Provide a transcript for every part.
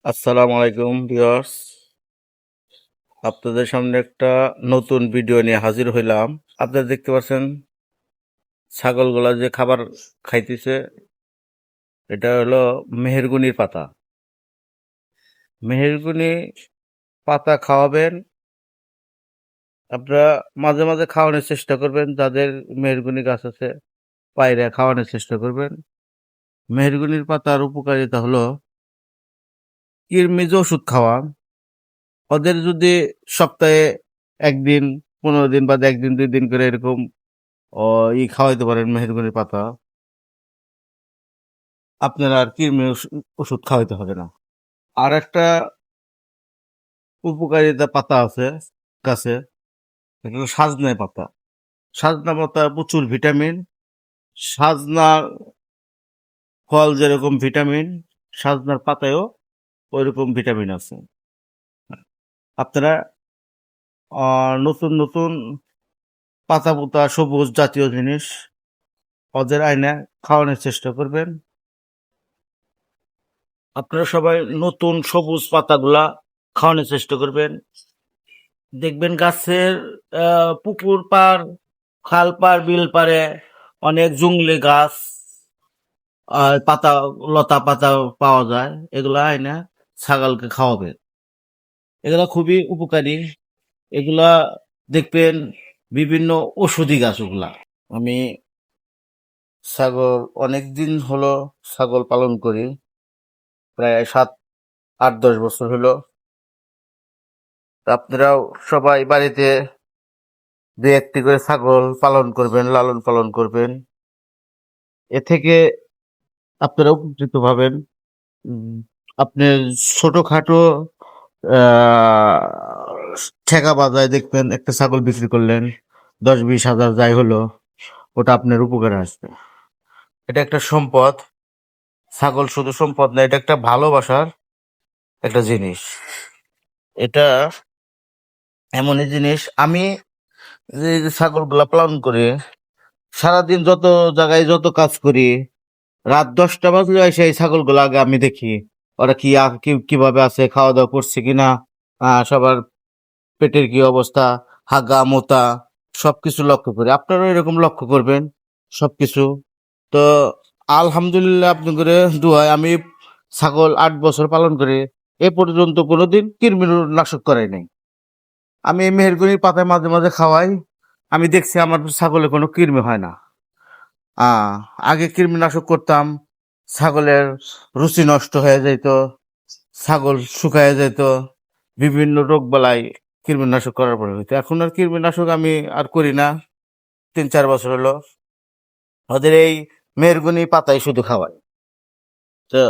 আসসালামু আলাইকুম ভিউয়ার্স, আপনাদের সামনে একটা নতুন ভিডিও নিয়ে হাজির হইলাম। আপনারা দেখতে পাচ্ছেন ছাগলগুলা যে খাবার খাইতেছে, এটা হলো মেহেরগুনির পাতা। মেহেরগুনি পাতা খাওয়াবেন। আপনারা মাঝে মাঝে খাওয়ানোর চেষ্টা করবেন, যাদের মেহেরগুনি গাছ আছে পায়রা খাওয়ানোর চেষ্টা করবেন। মেহেরগুনির পাতার উপকারিতা হলো কৃমিজ ওষুধ খাওয়া। ওদের যদি সপ্তাহে একদিন, 15 দিন বাদে একদিন 2 দিন করে এরকম খাওয়াইতে পারেন মেহেরগনির পাতা, আপনার আর কৃমি ওষুধ খাওয়াইতে হবে না। আর একটা উপকারিতা পাতা আছে গাছে, এটা হলো সাজনা পাতা। সাজনা পাতা প্রচুর ভিটামিন। সাজনার ফল যেরকম ভিটামিন, সাজনার পাতায়ও ওইরকম ভিটামিন আছে। আপনারা নতুন নতুন পাতা পোতা সবুজ জাতীয় জিনিস ওদের আইনা খাওয়ানোর চেষ্টা করবেন। আপনারা সবাই নতুন সবুজ পাতাগুলা খাওয়ানোর চেষ্টা করবেন। দেখবেন গাছের পুকুর পার, খাল পার, বিল পারে অনেক জংলি গাছ আর পাতা, লতা পাতা পাওয়া যায়। এগুলা আইনা ছাগলকে খাওয়াবে, এগুলা খুবই উপকারী। এগুলা দেখবেন বিভিন্ন ওষুধি গাছ ওগুলা। আমি ছাগল অনেকদিন হলো ছাগল পালন করি, প্রায় 7, 8, 10 বছর হলো। আপনারাও সবাই বাড়িতে 2-1টি করে ছাগল পালন করবেন, লালন পালন করবেন। এ থেকে আপনারা উপকৃত হবেন। আপনি ছোটখাটো ঠেকা বাজায় দেখবেন একটা ছাগল বিক্রি করলেন 10-20 হাজার, যাই হলো ওটা আপনার উপকারে আসবে। এটা একটা সম্পদ। ছাগল শুধু সম্পদ না, এটা একটা ভালোবাসার একটা জিনিস। এটা এমনই জিনিস, আমি যে ছাগলগুলা পালন করি, সারাদিন যত জায়গায় যত কাজ করি, রাত 10টা বাজলে এসে এই ছাগলগুলো আগে আমি দেখি ওরা কিভাবে আছে, খাওয়া দাওয়া করছে কিনা, সবার পেটের কি অবস্থা, হাগা মোতা সবকিছু লক্ষ্য করি। আপনারাও এরকম লক্ষ্য করবেন সবকিছু। তো আলহামদুলিল্লাহ, আপনি করে দুয়ায় আমি ছাগল 8 বছর পালন করে এ পর্যন্ত কোনোদিন কৃমিনাশক করাই নাই। আমি এই মেহেরগনির পাতায় মাঝে মাঝে খাওয়াই, আমি দেখছি আমার ছাগলে কোনো কৃমি হয় না। আগে কৃমিনাশক করতাম, ছাগলের রুচি নষ্ট হয়ে যেত, ছাগল শুকায় যেত, বিভিন্ন রোগ বালাই কৃমিনাশক করার পরে হইতো। এখন আর কৃমিনাশক আমি আর করি না, 3-4 বছর হলো। ওদের এই মেহরগুনি পাতাই শুধু খাওয়াই। তো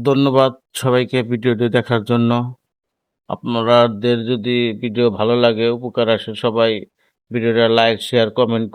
ধন্যবাদ সবাইকে ভিডিওটি দেখার জন্য। আপনাদের যদি ভিডিও ভালো লাগে, উপকার আসে, সবাই ভিডিওটা লাইক, শেয়ার, কমেন্ট